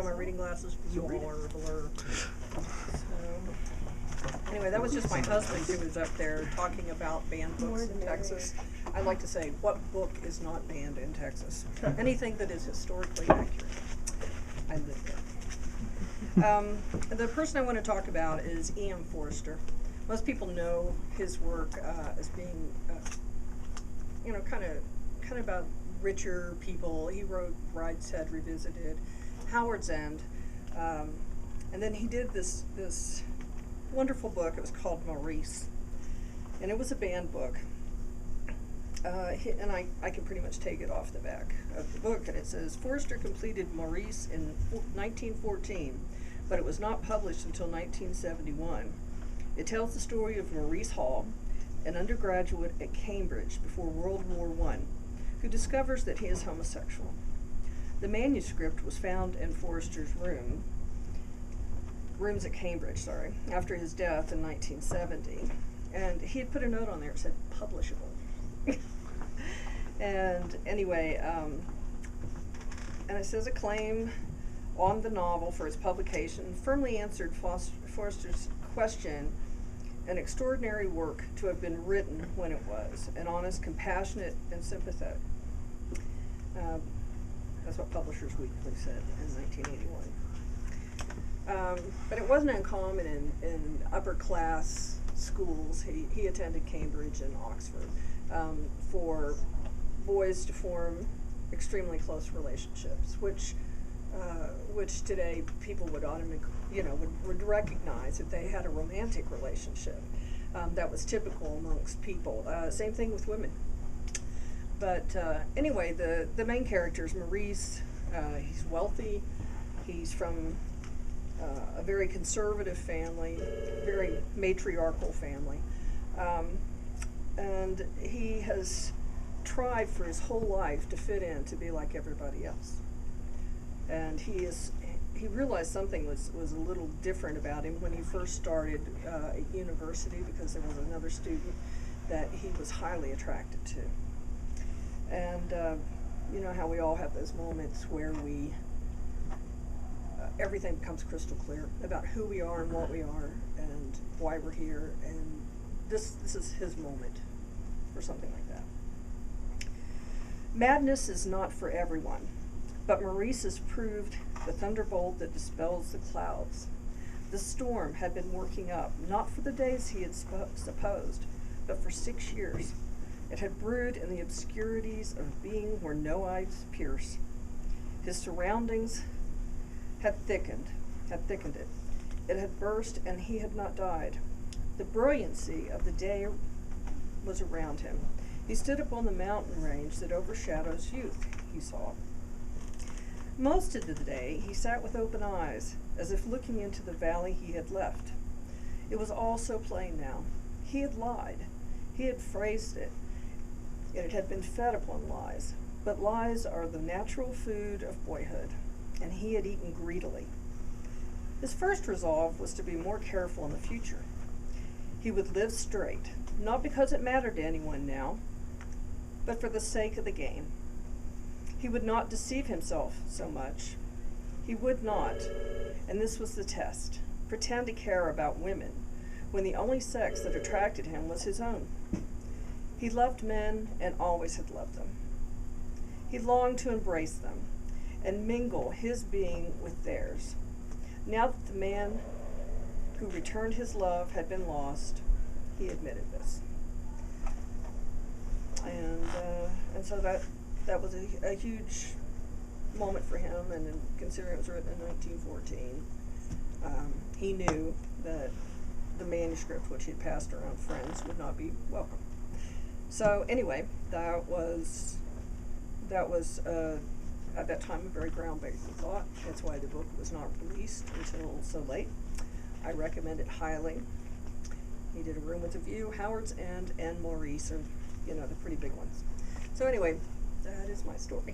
on my reading glasses. Blur, blur. So, anyway, that was just my husband who was up there talking about banned books in Texas. I like to say, what book is not banned in Texas? Anything that is historically accurate. I live there. The person I want to talk about is E.M. Forster. Most people know his work as being, you know, kind of about richer people. He wrote Brideshead Revisited, Howard's End, and then he did this wonderful book. It was called Maurice, and it was a banned book. And I can pretty much take it off the back of the book, and it says, Forster completed Maurice in 1914, but it was not published until 1971. It tells the story of Maurice Hall, an undergraduate at Cambridge before World War I, who discovers that he is homosexual. The manuscript was found in Forster's rooms at Cambridge, after his death in 1970, and he had put a note on there that said publishable. And anyway, and it says a claim on the novel for its publication firmly answered Forster's question, an extraordinary work to have been written when it was, an honest, compassionate, and sympathetic. That's what Publishers Weekly said in 1981. But it wasn't uncommon in upper class schools. He attended Cambridge and Oxford, for boys to form extremely close relationships, which today people would would recognize if they had a romantic relationship. That was typical amongst people. Same thing with women. But anyway, the main character is Maurice. He's wealthy. He's from a very conservative family, very matriarchal family. And he has tried for his whole life to fit in, to be like everybody else. And he realized something was a little different about him when he first started at university, because there was another student that he was highly attracted to. And you know how we all have those moments where everything becomes crystal clear about who we are and what we are and why we're here, and this is his moment for something like that. Madness is not for everyone, but Maurice has proved the thunderbolt that dispels the clouds. The storm had been working up, not for the days he had supposed, but for 6 years. It had brewed in the obscurities of being where no eyes pierce. His surroundings had thickened it. It had burst, and he had not died. The brilliancy of the day was around him. He stood upon the mountain range that overshadows youth, he saw. Most of the day he sat with open eyes, as if looking into the valley he had left. It was all so plain now. He had lied. He had phrased it. It had been fed upon lies. But lies are the natural food of boyhood, and he had eaten greedily. His first resolve was to be more careful in the future. He would live straight, not because it mattered to anyone now, but for the sake of the game. He would not deceive himself so much. He would not, and this was the test, pretend to care about women when the only sex that attracted him was his own. He loved men and always had loved them. He longed to embrace them and mingle his being with theirs. Now that the man who returned his love had been lost, he admitted this. And so that was a huge moment for him, and considering it was written in 1914, he knew that the manuscript, which he had passed around friends, would not be welcome. So anyway, that was at that time a very groundbreaking thought. That's why the book was not released until so late. I recommend it highly. He did A Room with a View, Howard's End, and Maurice, are the pretty big ones. So anyway, that is my story.